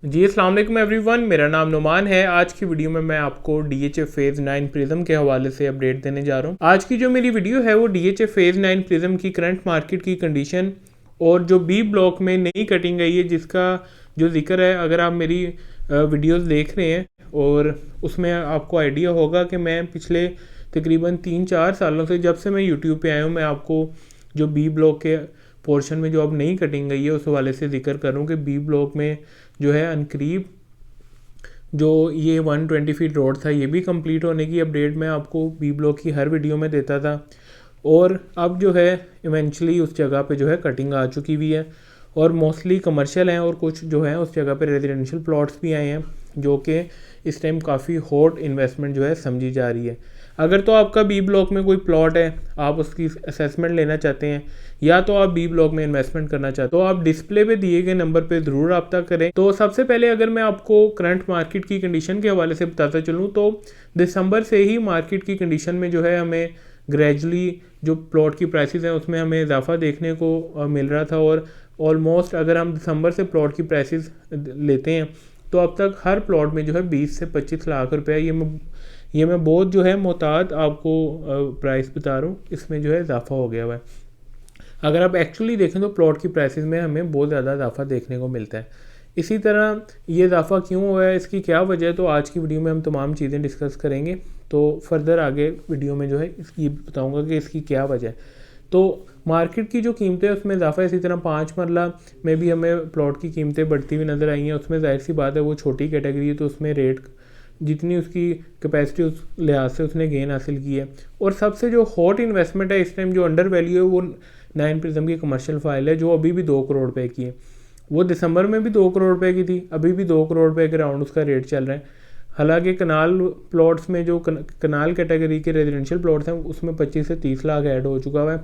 जी अस्सलाम वालेकुम एवरीवन, मेरा नाम नुमान है। आज की वीडियो में मैं आपको DHA फेज़ 9 प्रिज्म के हवाले से अपडेट देने जा रहा हूँ। आज की जो मेरी वीडियो है वो DHA फेज़ 9 प्रिज्म की करंट मार्केट की कंडीशन और जो बी ब्लॉक में नई कटिंग आई है जिसका जो जिक्र है, अगर आप मेरी वीडियोस देख रहे हैं और उसमें आपको आइडिया होगा कि मैं पिछले तकरीबन 3-4 सालों से, जब से मैं यूट्यूब पे आया हूँ, मैं आपको जो बी ब्लॉक के पोर्शन में जो अब नई कटिंग गई है उस हवाले से जिक्र करूँ कि बी ब्लॉक में जो है अनकरीब जो ये 120 फीट रोड था ये भी कंप्लीट होने की अपडेट मैं आपको बी ब्लॉक की हर वीडियो में देता था। और अब जो है इवेंचुअली उस जगह पे जो है कटिंग आ चुकी हुई है और मोस्टली कमर्शियल हैं और कुछ जो है उस जगह पे रेजिडेंशियल प्लॉट्स भी आए हैं जो कि इस टाइम काफ़ी हॉट इन्वेस्टमेंट जो है समझी जा रही है। अगर तो आपका बी ब्लॉक में कोई प्लॉट है, आप उसकी असेसमेंट लेना चाहते हैं या तो आप बी ब्लॉक में इन्वेस्टमेंट करना चाहते हो, तो आप डिस्प्ले पे दिए गए नंबर पे ज़रूर रब्ता करें। तो सबसे पहले अगर मैं आपको करंट मार्केट की कंडीशन के हवाले से बताता चलूँ तो दिसंबर से ही मार्केट की कंडीशन में जो है हमें ग्रेजुअली जो प्लॉट की प्राइसेस हैं उसमें हमें इजाफा देखने को मिल रहा था। और ऑलमोस्ट अगर हम दिसंबर से प्लॉट की प्राइसेस लेते हैं तो अब तक हर प्लॉट में जो है 20 से 25 लाख रुपए, ये मैं बहुत जो है मोहतात आपको प्राइस बता रहा हूँ, इसमें जो है इजाफा हो गया हुआ है। अगर आप एक्चुअली देखें तो प्लॉट की प्राइसेस में हमें बहुत ज़्यादा इजाफा देखने को मिलता है। इसी तरह ये इजाफा क्यों हुआ है, इसकी क्या वजह है, तो आज की वीडियो में हम तमाम चीज़ें डिस्कस करेंगे। तो फर्दर आगे वीडियो में जो है इसकी बताऊंगा कि इसकी क्या वजह है। तो मार्केट की जो कीमतें हैं उसमें इजाफा, इसी तरह 5 मरला में भी हमें प्लॉट की कीमतें बढ़ती हुई नज़र आई हैं। उसमें जाहिर सी बात है वो छोटी कैटेगरी है तो उसमें रेट जितनी उसकी कैपेसिटी उस लिहाज से उसने गेन हासिल की है। और सबसे जो हॉट इन्वेस्टमेंट है इस टाइम जो अंडर वैल्यू है वो 9 प्रिज्म की कमर्शियल फाइल है जो अभी भी 2 करोड़ रुपए की है। वो दिसंबर में भी 2 करोड़ रुपए की थी, अभी भी 2 करोड़ रुपए के राउंड उसका रेट चल रहा है। हालांकि कनाल प्लॉट्स में जो कनाल कैटेगरी के रेजिडेंशियल प्लॉट्स हैं उसमें 25 से 30 लाख ऐड हो चुका हुआ है।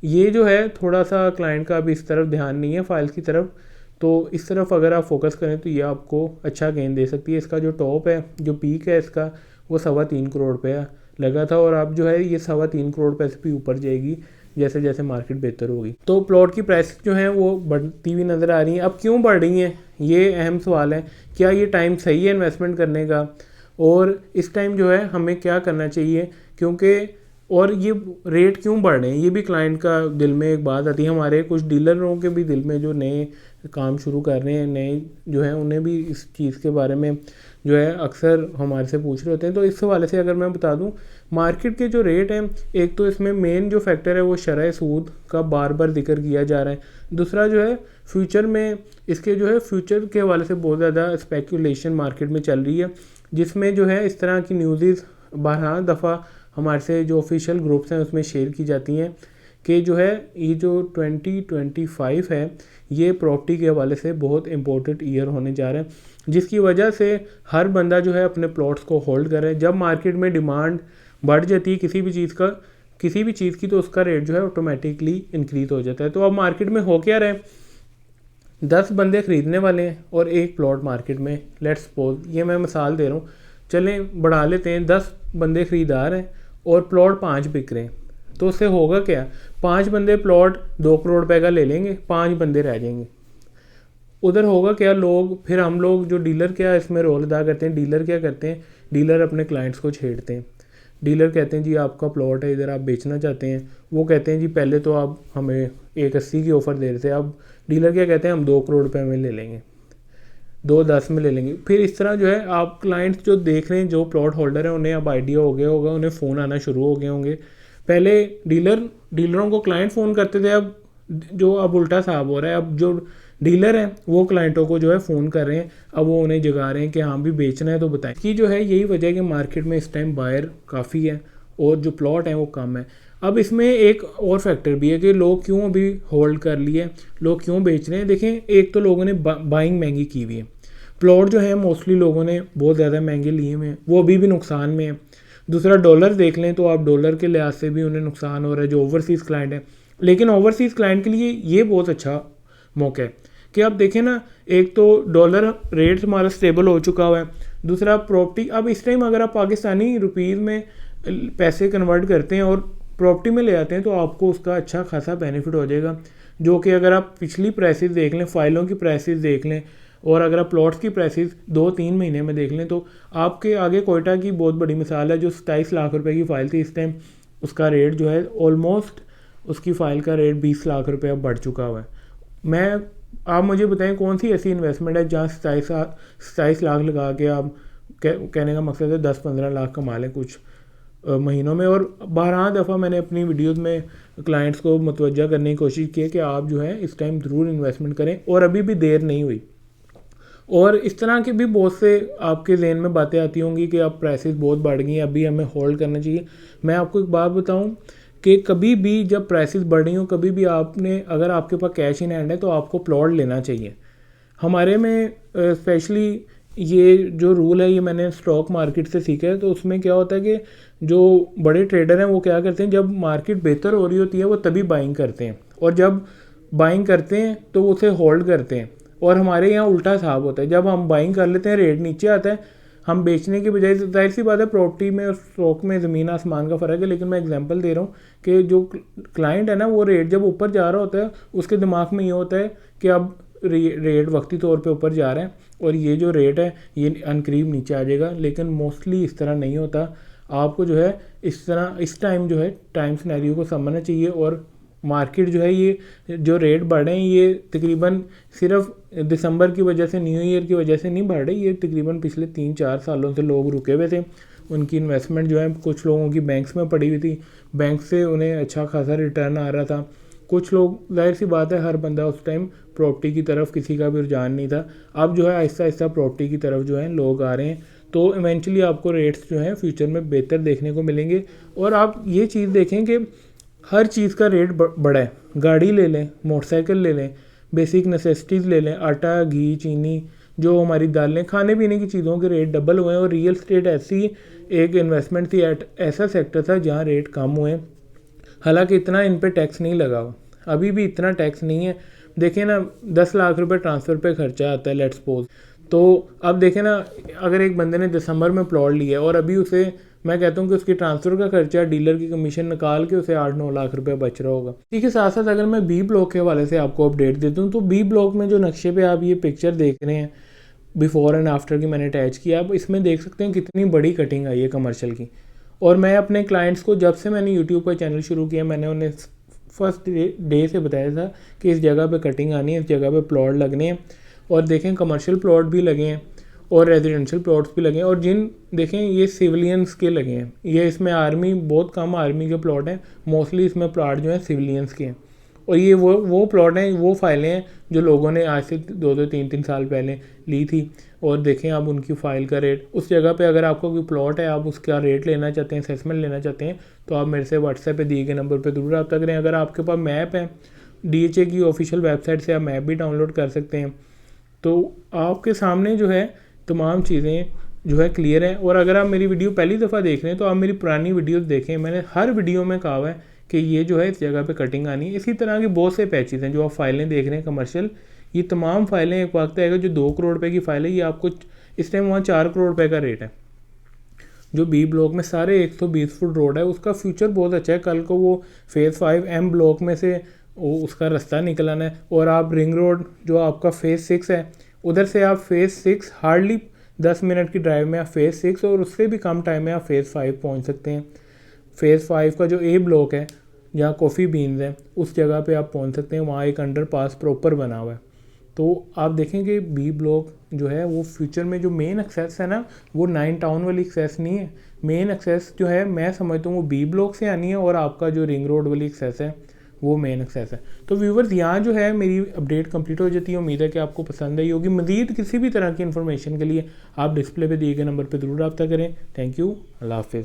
ये जो है थोड़ा सा क्लाइंट का अभी इस तरफ ध्यान नहीं है फाइल्स की तरफ, तो इस तरफ अगर आप फोकस करें तो ये आपको अच्छा गेन दे सकती है। इसका जो टॉप है, जो पीक है इसका, वो 3.25 करोड़ रुपया लगा था और अब जो है ये 3.25 करोड़ रुपये से भी ऊपर जाएगी जैसे जैसे मार्केट बेहतर होगी। तो प्लॉट की प्राइस जो है वो बढ़ती हुई नज़र आ रही हैं। अब क्यों बढ़ रही हैं, ये अहम सवाल है। क्या ये टाइम सही है इन्वेस्टमेंट करने का, और इस टाइम जो है हमें क्या करना चाहिए, क्योंकि और ये रेट क्यों बढ़ रहे हैं, ये भी क्लाइंट का दिल में एक बात आती है। हमारे कुछ डीलरों के भी दिल में जो नए काम शुरू कर रहे हैं, नए जो है उन्हें भी इस चीज़ के बारे में जो है अक्सर हमारे से पूछ रहे होते हैं। तो इस हवाले से अगर मैं बता दूं, मार्केट के जो रेट हैं, एक तो इसमें मेन जो फैक्टर है वो शरह सूद का बार बार जिक्र किया जा रहा है। दूसरा जो है फ्यूचर में इसके जो है फ्यूचर के हवाले से बहुत ज़्यादा स्पेकुलेशन मार्केट में चल रही है, जिसमें जो है इस तरह की न्यूज़ बारह दफ़ा हमारे से जो ऑफिशियल ग्रुप्स हैं उसमें शेयर की जाती हैं कि जो है ये जो 2025 है ये प्रॉपर्टी के हवाले से बहुत इंपॉर्टेंट ईयर होने जा रहा है, जिसकी वजह से हर बंदा जो है अपने प्लॉट्स को होल्ड कर रहा है। जब मार्केट में डिमांड बढ़ जाती है किसी भी चीज़ की तो उसका रेट जो है ऑटोमेटिकली इंक्रीज हो जाता है। तो अब मार्केट में हो क्या रहा है, 10 बंदे ख़रीदने वाले हैं और एक प्लॉट मार्केट में, लेट्स सपोज, ये मैं मिसाल दे रहा हूँ, चलें बढ़ा लेते हैं, 10 बंदे ख़रीदार हैं और प्लॉट 5 बिक रहे हैं। तो उससे होगा क्या, 5 बंदे प्लॉट 2 करोड़ रुपए का ले लेंगे, 5 बंदे रह जाएंगे। उधर होगा क्या, लोग फिर हम लोग जो डीलर क्या इसमें रोल अदा करते हैं, डीलर क्या करते हैं, डीलर अपने क्लाइंट्स को छेड़ते हैं। डीलर कहते हैं जी आपका प्लॉट है इधर, आप बेचना चाहते हैं। वो कहते हैं जी पहले तो आप हमें 1.80 की ऑफ़र दे रहे थे, अब डीलर क्या कहते हैं, हम 2 करोड़ रुपये में ले लेंगे, 2.10 में ले लेंगे। फिर इस तरह जो है आप क्लाइंट्स जो देख रहे हैं, जो प्लॉट होल्डर हैं, उन्हें अब आइडिया हो गया होगा, उन्हें फ़ोन आना शुरू हो गए होंगे। पहले डीलरों को क्लाइंट फ़ोन करते थे, अब उल्टा साहब हो रहा है। अब जो डीलर हैं वो क्लाइंटों को जो है फ़ोन कर रहे हैं, अब वो उन्हें जगा रहे हैं कि हाँ भी बेचना है तो बताएं। कि जो है यही वजह है कि मार्केट में इस टाइम बायर काफ़ी है और जो प्लॉट हैं वो कम है। अब इसमें एक और फैक्टर भी है कि लोग क्यों अभी होल्ड कर लिए, लोग क्यों बेच रहे हैं। देखें, एक तो लोगों ने बाइंग महंगी की हुई है, प्लॉट जो है मोस्टली लोगों ने बहुत ज़्यादा महंगे लिए हुए हैं, वो अभी भी नुकसान में है। दूसरा डॉलर देख लें तो आप डॉलर के लिहाज से भी उन्हें नुकसान हो रहा है जो ओवरसीज़ क्लाइंट है। लेकिन ओवरसीज़ क्लाइंट के लिए ये बहुत अच्छा मौका है कि आप देखें ना, एक तो डॉलर रेट हमारा स्टेबल हो चुका हुआ है, दूसरा प्रॉपर्टी, अब इस टाइम अगर आप पाकिस्तानी रुपीज़ में पैसे कन्वर्ट करते हैं और प्रॉपर्टी में ले आते हैं तो आपको उसका अच्छा खासा बेनिफिट हो जाएगा। जो कि अगर आप पिछली प्राइसेस देख लें, फाइलों की प्राइसेस देख लें, और अगर आप प्लॉट्स की प्राइसेस 2-3 महीने में देख लें तो आपके आगे कोयटा की बहुत बड़ी मिसाल है, जो 27 लाख रुपए की फ़ाइल थी इस टाइम उसका रेट जो है ऑलमोस्ट उसकी फ़ाइल का रेट 20 लाख रुपए अब बढ़ चुका हुआ है। आप मुझे बताएं कौन सी ऐसी इन्वेस्टमेंट है जहाँ 27 लाख लगा के आप कहने का मकसद है 10-15 लाख कमा लें कुछ महीनों में। और 12 दफ़ा मैंने अपनी वीडियोस में क्लाइंट्स को मुतवज्जा करने की कोशिश की है कि आप जो है इस टाइम ज़रूर इन्वेस्टमेंट करें, और अभी भी देर नहीं हुई। और इस तरह के भी बहुत से आपके ज़हन में बातें आती होंगी कि अब प्राइसेस बहुत बढ़ गई हैं, अभी हमें होल्ड करना चाहिए। मैं आपको एक बात बताऊं कि कभी भी जब प्राइसेस बढ़ रही हो, कभी भी आपने अगर आपके पास कैश इन हैंड है तो आपको प्लॉट लेना चाहिए। हमारे में स्पेशली ये जो रूल है ये मैंने स्टॉक मार्केट से सीखा है। तो उसमें क्या होता है कि जो बड़े ट्रेडर हैं वो क्या करते हैं, जब मार्केट बेहतर हो रही होती है वो तभी बाइंग करते हैं, और जब बाइंग करते हैं तो उसे होल्ड करते हैं। और हमारे यहाँ उल्टा हिसाब होता है, जब हम बाइंग कर लेते हैं रेट नीचे आता है, हम बेचने के बजाय, जाहिर सी बात है प्रॉपर्टी में और स्टॉक में ज़मीन आसमान का फ़र्क है, लेकिन मैं एग्जांपल दे रहा हूँ कि जो क्लाइंट है ना वो रेट जब ऊपर जा रहा होता है उसके दिमाग में ये होता है कि अब रेट वक्ती तौर पे ऊपर जा रहा है और ये जो रेट है ये अनकरीब नीचे आ जाएगा। लेकिन मोस्टली इस तरह नहीं होता। आपको जो है इस तरह इस टाइम जो है टाइम सिनेरियो को समझना चाहिए। और मार्केट जो है ये जो रेट बढ़ रहे हैं ये तकरीबन सिर्फ दिसंबर की वजह से, न्यू ईयर की वजह से नहीं बढ़ रहे, ये तकरीबन पिछले 3-4 सालों से लोग रुके हुए थे। उनकी इन्वेस्टमेंट जो है कुछ लोगों की बैंक्स में पड़ी हुई थी, बैंक से उन्हें अच्छा खासा रिटर्न आ रहा था। कुछ लोग, जाहिर सी बात है हर बंदा उस टाइम प्रॉपर्टी की तरफ किसी का भी रुझान नहीं था। अब जो है आहिस्ता आहिस्ता प्रॉपर्टी की तरफ जो है लोग आ रहे हैं, तो इवेंचुअली आपको रेट्स जो हैं फ्यूचर में बेहतर देखने को मिलेंगे। और आप ये चीज़ देखें कि हर चीज़ का रेट बढ़ा है। गाड़ी ले लें, मोटरसाइकिल ले लें, बेसिक नेसेसिटीज़ ले लें, आटा, घी, चीनी, जो हमारी दालें, खाने पीने की चीज़ों के रेट डबल हुए हैं। और रियल स्टेट ऐसी एक इन्वेस्टमेंट थी, ऐसा सेक्टर था जहाँ रेट कम हुए। हालांकि इतना इन पे टैक्स नहीं लगा हुआ, अभी भी इतना टैक्स नहीं है। देखें ना 10 लाख रुपए ट्रांसफ़र पे खर्चा आता है लेट्स सपोज। तो अब देखें ना, अगर एक बंदे ने दिसंबर में प्लॉट लिया है और अभी उसे, मैं कहता हूँ कि उसकी ट्रांसफ़र का खर्चा, डीलर की कमीशन निकाल के उसे 8-9 लाख रुपए बच रहा होगा। ठीक है, साथ साथ अगर मैं बी ब्लॉक के हवाले से आपको अपडेट देता हूँ तो बी ब्लॉक में जो नक्शे पे आप ये पिक्चर देख रहे हैं बिफोर एंड आफ्टर की मैंने अटैच किया, आप इसमें देख सकते हैं कितनी बड़ी कटिंग आई है कमर्शियल की। और मैं अपने क्लाइंट्स को, जब से मैंने यूट्यूब पर चैनल शुरू किया, मैंने उन्हें फर्स्ट डे से बताया था कि इस जगह पे कटिंग आनी है, इस जगह पे प्लॉट लगने हैं। और देखें कमर्शियल प्लॉट भी लगे हैं और रेजिडेंशियल प्लॉट्स भी लगे हैं। और जिन देखें ये सिविलियंस के लगे हैं, ये इसमें आर्मी, बहुत कम आर्मी के प्लॉट हैं, मोस्टली इसमें प्लॉट जो हैं सिविलियंस के हैं। और ये वो प्लॉट हैं, वो फाइलें हैं जो लोगों ने आज से 2-3 साल पहले ली थी। और देखें आप उनकी फ़ाइल का रेट, उस जगह पे अगर आपको कोई प्लॉट है, आप उसका रेट लेना चाहते हैं, असेसमेंट लेना चाहते हैं, तो आप मेरे से व्हाट्सएप पे दिए गए नंबर पे ज़रूर रब्ता करें। अगर आपके पास मैप है, DHA की ऑफिशियल वेबसाइट से आप मैप भी डाउनलोड कर सकते हैं। तो आपके सामने जो है तमाम चीज़ें जो है क्लियर हैं। और अगर आप मेरी वीडियो पहली दफ़ा देख रहे हैं तो आप मेरी पुरानी वीडियोस देखें, मैंने हर वीडियो में कहा हुआ है कि ये जो है इस जगह पे कटिंग आनी है। इसी तरह के बहुत से पैचेस हैं जो आप फाइलें देख रहे हैं कमर्शियल, ये तमाम फाइलें एक वक्त आएगा जो 2 करोड़ रुपए की फाइल है, ये आपको इस टाइम वहाँ 4 करोड़ रुपए का रेट है। जो बी ब्लॉक में सारे 120 फुट रोड है, उसका फ्यूचर बहुत अच्छा है। कल को वो फेज़ 5 M ब्लॉक में से उसका रास्ता निकलाना है। और आप रिंग रोड जो आपका फेज़ 6 है, उधर से आप फेज़ 6 हार्डली 10 मिनट की ड्राइव में आप फेज़ 6 और उससे भी कम टाइम में आप फेज़ 5 पहुंच सकते हैं। फेज़ 5 का जो A ब्लॉक है जहाँ कॉफ़ी बीन्स हैं, उस जगह पे आप पहुंच सकते हैं। वहाँ एक अंडरपास प्रॉपर बना हुआ है। तो आप देखेंगे बी ब्लॉक जो है वो फ्यूचर में जो मेन एक्सेस है ना, वो 9 टाउन वाली एक्सेस नहीं है। मेन एक्सेस जो है मैं समझता हूँ वो बी ब्लॉक से आनी है, और आपका जो रिंग रोड वाली एक्सेस है वो मेन एक्सेस है। तो व्यूवर्स, यहाँ जो है मेरी अपडेट कंप्लीट हो जाती है। उम्मीद है कि आपको पसंद आई होगी। मज़ीद किसी भी तरह की इन्फॉर्मेशन के लिए आप डिस्प्ले पे दिए गए नंबर पर ज़रूर रब्ता करें। थैंक यू, अल्लाह हाफिज़।